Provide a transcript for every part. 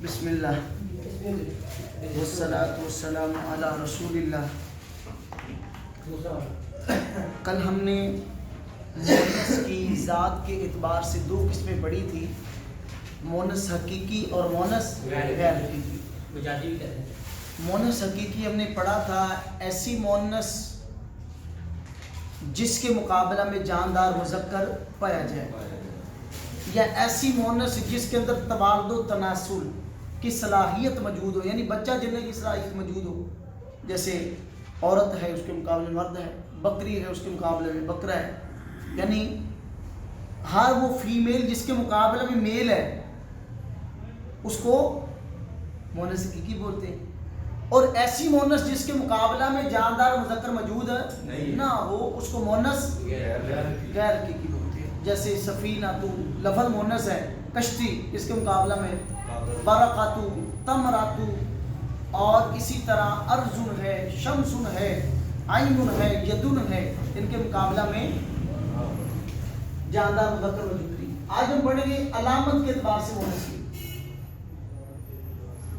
بسم اللہ والصلاة والسلام علی رسول اللہ۔ کل ہم نے مونس کی ذات کے اعتبار سے دو قسمیں پڑھی تھی، مونس حقیقی اور مونس غیر حقیقی۔ مونس حقیقی ہم نے پڑھا تھا ایسی مونس جس کے مقابلہ میں جاندار مذکر پایا جائے، یا ایسی مونس جس کے اندر تبادل و تناسل کی صلاحیت موجود ہو، یعنی بچہ جننے کی صلاحیت موجود ہو، جیسے عورت ہے اس کے مقابلے میں مرد ہے، بکری ہے اس کے مقابلے میں بکرا ہے، یعنی ہر وہ فیمیل جس کے مقابلے میں میل ہے اس کو مونس حقیقی بولتے ہیں، اور ایسی مونس جس کے مقابلہ میں جاندار مذکر موجود نہ ہو اس کو مونس غیر حقیقی بولتے ہیں۔ جیسے سفینہ تو لفظ مونس ہے، کشتی، اس کے مقابلہ میں برقاتو، تمراتو، اور اسی طرح ارجن ہے، شمسن ہے، عین ہے، یدن ہے، ان کے مقابلہ میں جاندار مذکر موجود نہیں۔ آج ہم پڑھیں گے علامت کے اعتبار سے مونس کی،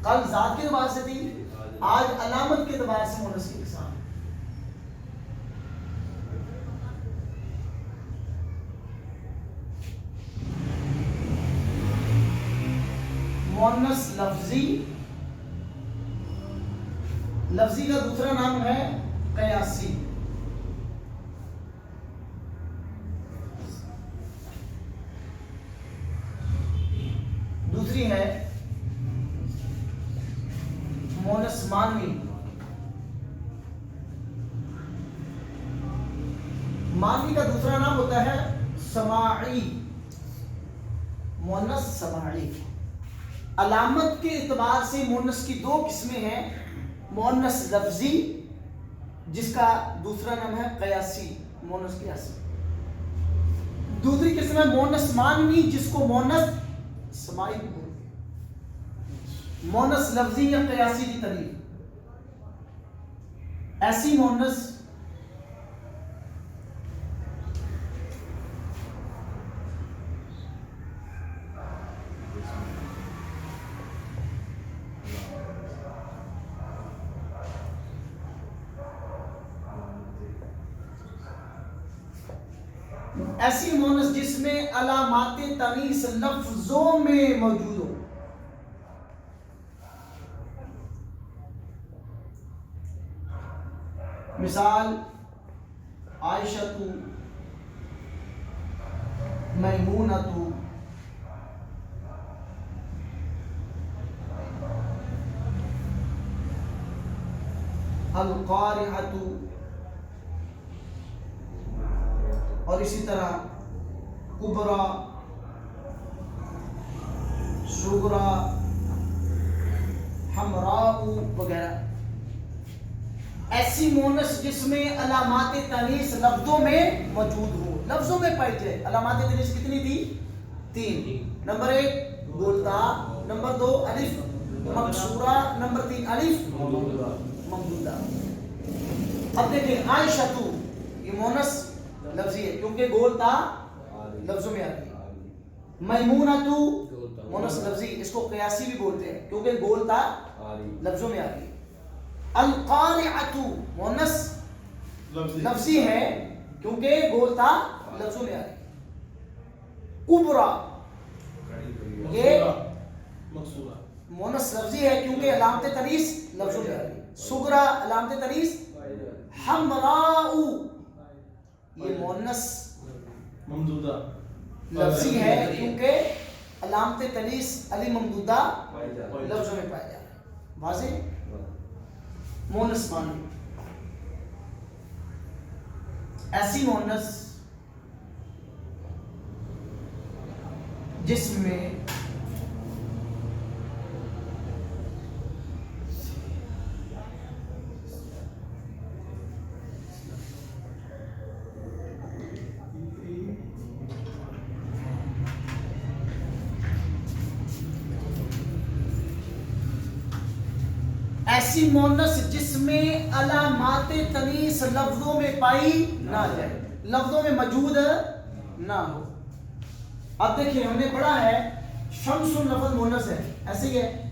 کل ذات کے اعتبار سے تھی، آج علامت کے اعتبار سے مونس کی اقسام۔ مونس لفظی، لفظی کا دوسرا نام ہے قیاسی۔ دوسری ہے مونس مانوی۔ مانوی کا دوسرا نام ہوتا ہے سماعی، مونس سماعی۔ علامت کے اعتبار سے مونس کی دو قسمیں ہیں، مونس لفظی جس کا دوسرا نام ہے قیاسی، مونس قیاسی۔ دوسری قسم ہے مونس مانوی جس کو مونس سماعی بولتے ہیں۔ مونس لفظی یا قیاسی کی تعریف، ایسی مونس ایسی مونس جس میں علامات تانیث لفظوں میں موجود ہو۔ مثال عائشۃ، میمونۃ، القارعۃ، اور اسی طرح کبریٰ، صغریٰ، حمراء وغیرہ۔ ایسی مونس جس میں علامات تانیث لفظوں میں موجود ہو، لفظوں میں پائی جائے۔ علامات تانیث کتنی تھی؟ تین۔ نمبر 1 گولتا، نمبر 2 الف مکسورہ، نمبر 3 الف ممدودہ۔ اب دیکھیں عائشۃ، یہ مونس لفظی ہے کیونکہ گولتا لفظوں میں آتی ہے۔ میمونۃ مونس لفظی، اس کو قیاسی بھی بولتے ہیں کیونکہ گولتا لفظوں میں آتی ہے۔ القارعۃ مونس لفظی ہے کیونکہ گولتا لفظوں میں آتی ہے۔ کبریٰ یہ مونس لفظی ہے کیونکہ علامت تانیث لفظوں میں آتی ہے۔ صغریٰ علامت تانیث حمراء، یہ مونس ممدودہ لفظی ہے کیونکہ علامت تانیث علی ممدودہ لفظوں میں پایا جاتا ہے۔ واضح؟ مونس مانوی، ایسی مونس جس میں ایسی مونس جس میں علامات تانیث لفظوں میں پائی نہ جائے، لفظوں میں موجود نہ ہو۔ اب دیکھیں ہم نے پڑھا ہے شمس لفظ مونس ہے، ایسے ہی ہے،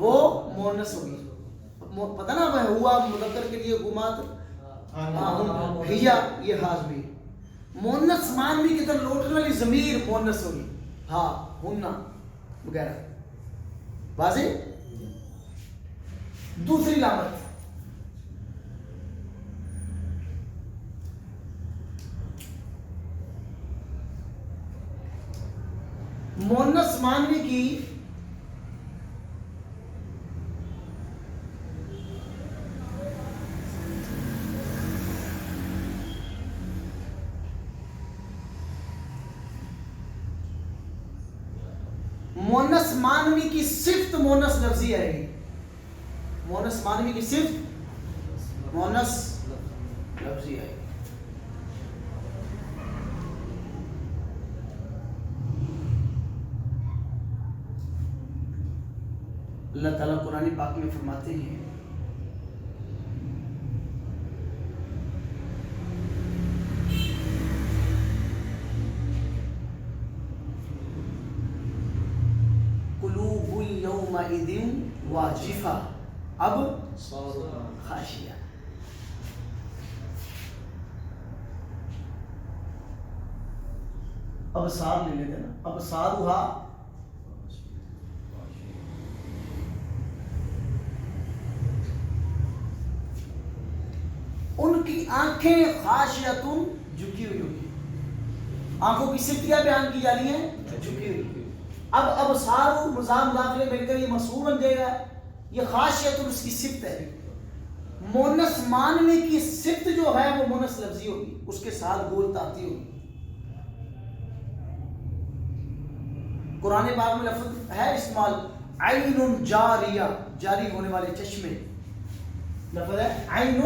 وہ مونس ہوگی. پتہ نا ہوا مذکر کے لیے حکومت ہیا یہ حاضمی. مونس مانوی کی طرف لوٹنے والی ضمیر مونس ہوگی ہاں ہننا وغیرہ. واضح. دوسری علامت مونس مانوی کی مونس مانوی کی صفت مونس لفظی آئے گی. مونس مانوی کی صفت مونس لفظی آئے گی. اللہ تعالیٰ قرآن پاک میں فرماتے ہیں قلوب یومئذ واجفہ اب خاشیہ. ابصار لے لیتے نا. ابصارھا ان کی آنکھیں خاشیتن جھکی ہوئی ہوگی. آنکھوں کی صفت کیا بیان کی جا رہی ہیں؟ جھکی ہوئی. اب ابصار مضاف مضاف مل کر یہ مصروف بن جائے گا. یہ خاشیتن اس کی صفت ہے. مونس مانوی کی صفت جو ہے وہ مونس لفظی ہوگی, اس کے ساتھ گول تاتی ہوگی. قرآن پاک میں لفظ ہے استعمال عین جاریہ, جاری ہونے والے چشمے. لفظ ہے عین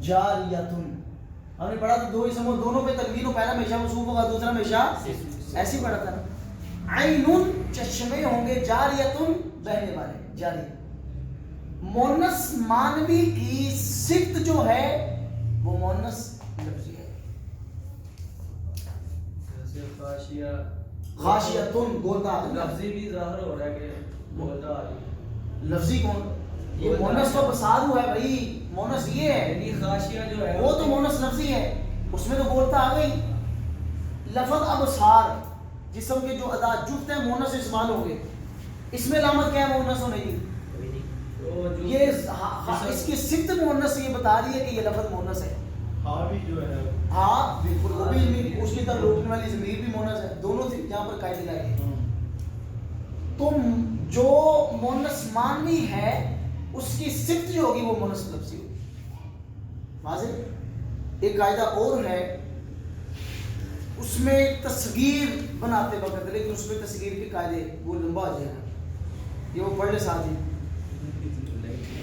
جاریتن. ہم نے پڑھا تھا دو اسم ہو, دونوں پہ تنوین ہو, پہلا ہمیشہ منصوب ہوگا دوسرا ہمیشہ ایسی پڑھا تھا. عین چشمے ہوں گے, جاریتن بہنے والے, جاری. مونس مانوی کی صفت جو ہے وہ مونس لفظی ہے. خاشیتن گولتا لفظی بھی ظاہر ہو رہا ہے کہ گولتا آ رہی. لفظی کون؟ یہ مونس تو بسادو ہے بھائی. مونس یہ ہے, یعنی خاشیہ جو ہے وہ تو مونس لفظی ہے, اس میں تو گولتا آ گئی. لفظ ابصار جسم کے جو ادا جفت ہیں مونس استعمال ہو گئے. اس میں علامت کیا ہے مونس ہونے کی؟ یہ اس کی صفت مونس یہ بتا رہی ہے کہ یہ لفظ مونس ہے. ہاں بھی جو ہے ہاں بالکل, وہ بھی اس کی طرف روکنے والی ضمیر بھی مونس ہے. دونوں سے یہاں پر قاعدے لگائے گئے. تو جو مونس مانوی ہے اس کی صفت جو ہوگی وہ مونس لفظی ہوگی. واضح. ایک قاعدہ اور ہے, اس میں تصغیر بناتے وقت, لیکن اس میں تصغیر کے قاعدے وہ لمبا ہو جائے گا, یہ وہ پڑھ لے ساتھ ہی.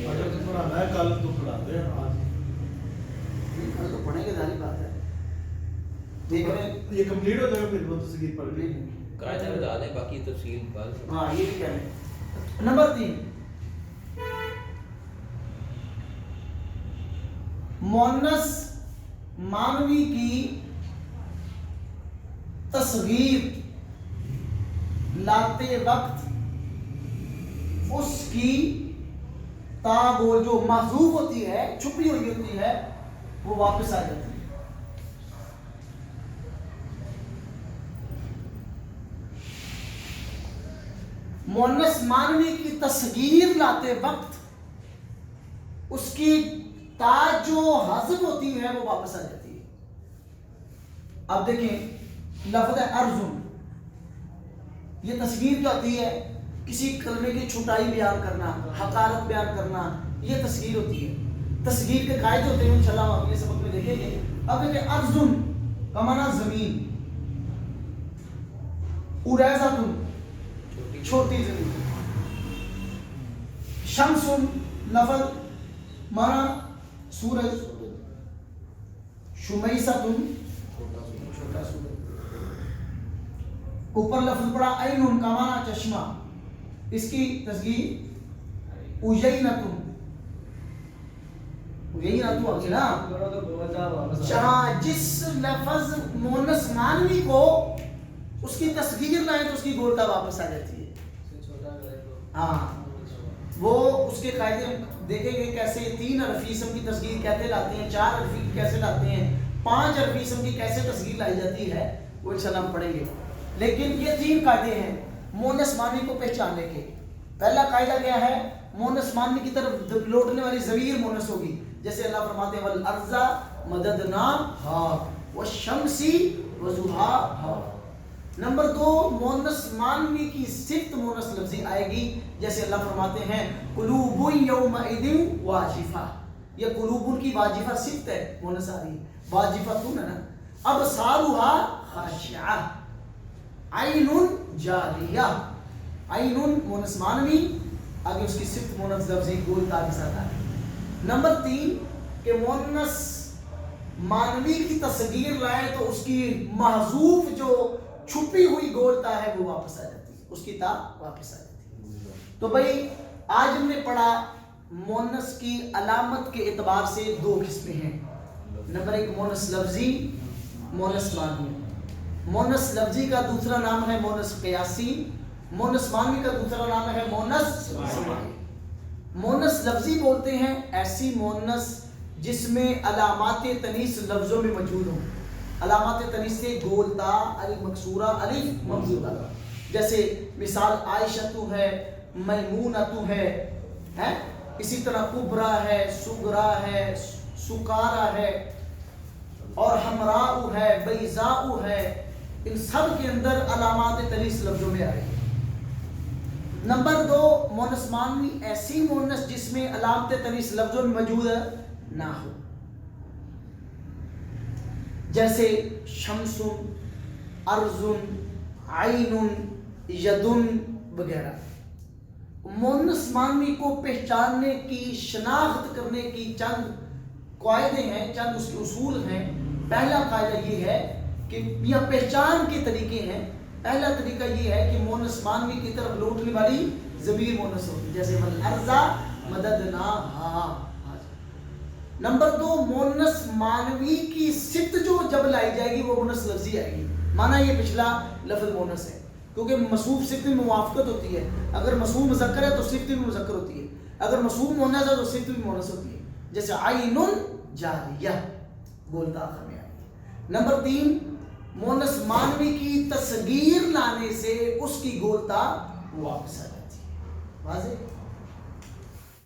کل تو پڑھاتے ہیں, کل تو پڑھیں گے, ظاہر بات ہے. دیکھ رہے ہیں یہ کمپلیٹ ہو جائے گا پھر وہ تصغیر پڑھ لیں. قاعدہ بتا دیں, باقی تفصیل بعد. ہاں یہ بھی کہہ رہے ہیں. نمبر 3, مونس مانوی کی تصغیر لاتے وقت اس کی تا بول جو محذوف ہوتی ہے, چھپی ہوئی ہوتی ہے, وہ واپس آ جاتی ہے. مونس مانوی کی تصغیر لاتے وقت اس کی تا جو حذف ہوتی ہے وہ واپس آ جاتی ہے. اب دیکھیں لفظ ہے ارزن, یہ تصغیر کیا ہوتی ہے؟ کسی کلمے کی چھٹائی بیان کرنا, حقارت بیان کرنا, یہ تصغیر ہوتی ہے. تصغیر کے قاعدے ہوتے ہیں, انشاءاللہ ہم اگلے سبق میں دیکھیں گے. اب دیکھیں ارزن کا معنی زمین, اریزاتن چھوٹی زمین, شمسن لفظ معنی سورج, شمیستن چھوٹا سورج. اوپر لفظ پڑا عین کا معنی چشمہ, اس کی تصغیر اجینتن, اجینتن ہوگی نا. جہاں جس لفظ مونس مانوی کو اس کی تصغیر لائیں تو اس کی گولتا واپس آ جاتی ہے. چھوٹا کرے تو ہاں وہ اس کے قاعدے دیکھیں گے کیسے 3 حرفی اسم کی تصغیر کیسے لاتے ہیں, 4 حرفی کی کیسے لاتے ہیں, 5 حرفی اسم کی کیسے تصغیر لائی جاتی ہے, وہ انشاءاللہ ہم پڑھیں گے. لیکن یہ 3 قاعدے ہیں مونس معنی کو پہچاننے کے. پہلا قاعدہ کیا ہے؟ مونس معنی کی طرف لوٹنے والی ضمیر مونس ہوگی, جیسے اللہ فرماتے ہیں والارض مددناھا والشمس وضحاھا. نمبر 2 مونس معنی کی صفت مونس لفظی آئے گی, جیسے اللہ فرماتے ہیں قلوب یومئذ واجفہ. یہ قلوب کی واجفہ صفت ہے, مونس آ رہی ہے, واجفہ تون ہے نا. ابصارها خاشعہ, عین جاریہ. عین مونس معنوی, آگے اس کی صفت مونس لفظی گولتا کے ساتھ آ رہی ہے. نمبر 3 کہ مونس معنوی کی تصغیر لائیں تو اس کی محذوف جو چھپی ہوئی گولتا ہے وہ واپس آ جاتی ہے, اس کی تا واپس آ جاتی ہے. تو بھائی آج ہم نے پڑھا مونس کی علامت کے اعتبار سے 2 قسمیں ہیں. نمبر 1 مونس لفظی, مونس معنوی. مونس لفظی کا دوسرا نام ہے مونس قیاسی, مونس معنوی کا دوسرا نام ہے مونس سماعی. مونس لفظی بولتے ہیں ایسی مونس جس میں علامات تنیث لفظوں میں موجود ہوں. علامات تنیث سے گولتا, الف مکسورہ, الف ممدودہ. جیسے مثال عائشہ ہے, میمونہ ہے, اسی طرح کبرا ہے, سغرا ہے, سکارا ہے, اور حمراء ہے, بیضاء ہے. ان سب کے اندر علامات تنیث لفظوں میں آئے. نمبر 2 مونس معنوی ایسی مونس جس میں علامت تنیث لفظوں میں موجود نہ ہو, جیسے شمس, ارض, عین, ید وغیرہ. مونس معنوی کو پہچاننے کی, شناخت کرنے کی چند قاعدے ہیں, چند اس کے اصول ہیں. پہلا قاعدہ یہ ہے کہ یا پہچان کے طریقے ہیں. پہلا طریقہ یہ ہے کہ مونس معنوی کی طرف لوٹنے والی ضمیر مونس ہوتی ہے, جیسے والارض مددناھا. نمبر 2 مونس معنوی کی صفت جو جب لائی جائے گی وہ مونس لفظی آئے گی. مانا یہ پچھلا لفظ مونس ہے, کیونکہ مصوف صفت میں موافقت ہوتی ہے. اگر مصوف مذکر ہے تو صفت بھی مذکر ہوتی ہے, اگر مصوف مونس ہے تو صفت بھی مونس ہوتی ہے. جیسے عین جاریہ, گولتا آخر میں آئی. نمبر 3 مونس معنوی کی تصغیر لانے سے اس کی گولتا واپس آ جاتی ہے. واضح؟